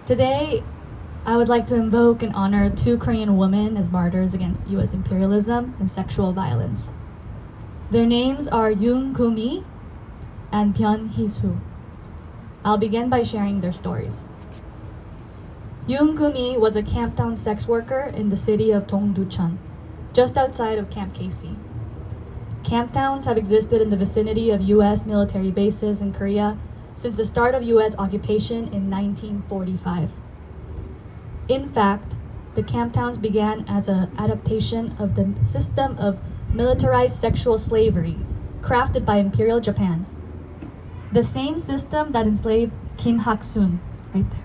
Today, I would like to invoke and honor two Korean women as martyrs against US imperialism and sexual violence. Their names are Yoon Kumi and Byun Hee-soo. I'll begin by sharing their stories. Yoon Kumi was a camptown sex worker in the city of Dongducheon, just outside of Camp Casey. Camptowns have existed in the vicinity of US military bases in Korea since the start of US occupation in 1945. In fact, the camptowns began as an adaptation of the system of militarized sexual slavery crafted by Imperial Japan. The same system that enslaved Kim Hak-soon, right there,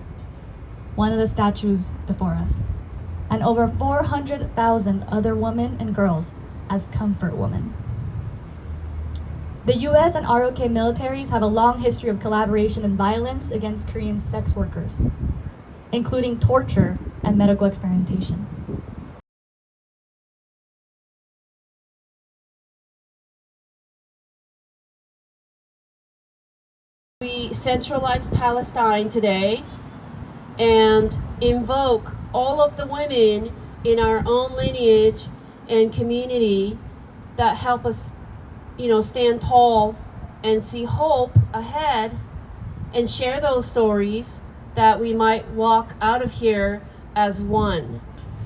one of the statues before us, and over 400,000 other women and girls as comfort women. The US and ROK militaries have a long history of collaboration and violence against Korean sex workers, including torture and medical experimentation. We centralize Palestine today and invoke all of the women in our own lineage and community that help us, stand tall and see hope ahead and share those stories that we might walk out of here as one.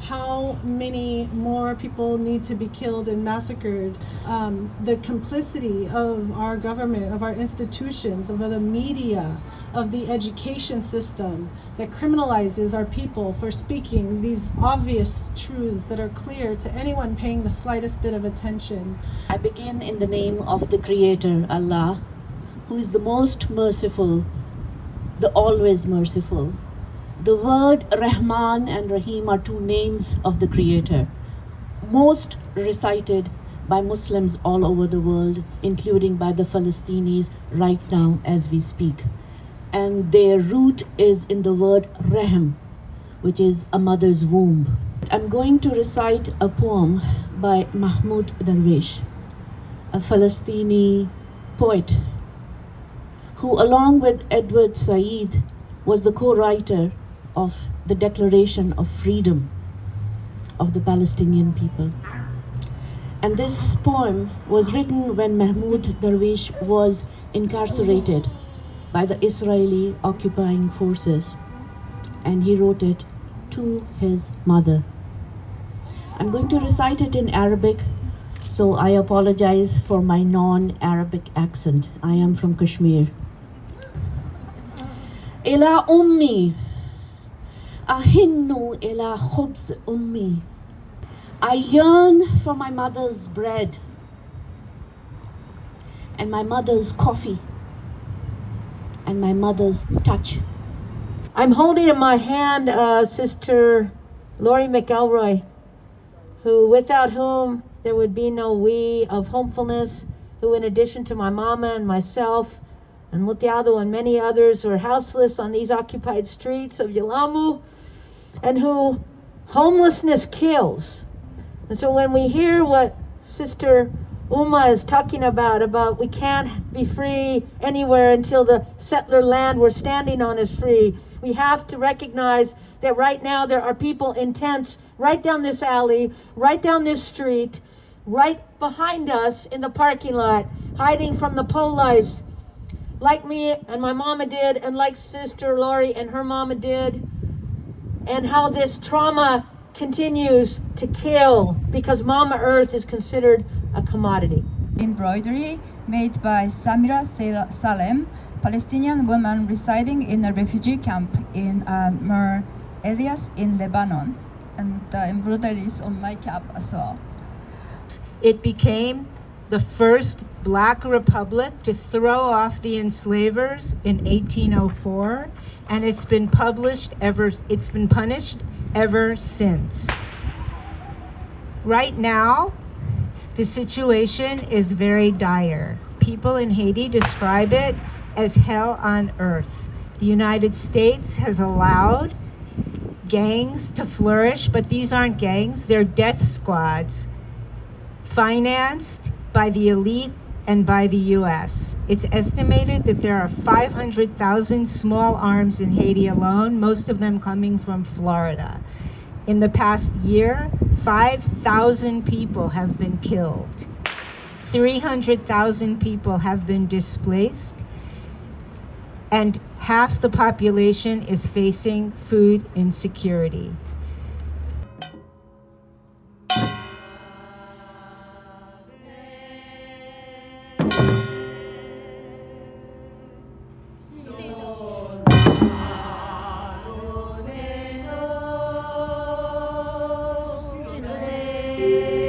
How many more people need to be killed and massacred? The complicity of our government, of our institutions, of the media, of the education system that criminalizes our people for speaking these obvious truths that are clear to anyone paying the slightest bit of attention. I begin in the name of the Creator, Allah, who is the most merciful, the always merciful. The word Rahman and Rahim are two names of the Creator, most recited by Muslims all over the world, including by the Palestinians right now as we speak. And their root is in the word Rahm, which is a mother's womb. I'm going to recite a poem by Mahmoud Darwish, a Palestini poet, who along with Edward Said was the co-writer of the Declaration of Freedom of the Palestinian people. And this poem was written when Mahmoud Darwish was incarcerated by the Israeli occupying forces, and he wrote it to his mother. I'm going to recite it in Arabic, so I apologize for my non-Arabic accent. I am from Kashmir. Ila ummi ahinnu ila khubz ummi. I yearn for my mother's bread and my mother's coffee and my mother's touch. I'm holding in my hand Sister Lori McElroy, without whom there would be no we of homefulness, who in addition to my mama and myself and Mutiado and many others are houseless on these occupied streets of Yalamu, and who homelessness kills. And so when we hear what Sister Uma is talking about we can't be free anywhere until the settler land we're standing on is free, we have to recognize that right now there are people in tents right down this alley, right down this street, right behind us in the parking lot, hiding from the police, like me and my mama did, and like Sister Lori and her mama did, and how this trauma continues to kill because Mama Earth is considered a commodity. Embroidery made by Samira Salem, Palestinian woman residing in a refugee camp in Mer Elias in Lebanon. And the embroidery is on my cap as well. It became the first Black republic to throw off the enslavers in 1804, and it's been punished ever since. Right now, the situation is very dire. People in Haiti describe it as hell on earth. The United States has allowed gangs to flourish, but these aren't gangs, they're death squads financed by the elite and by the US. It's estimated that there are 500,000 small arms in Haiti alone, most of them coming from Florida. In the past year, 5,000 people have been killed. 300,000 people have been displaced, and half the population is facing food insecurity. She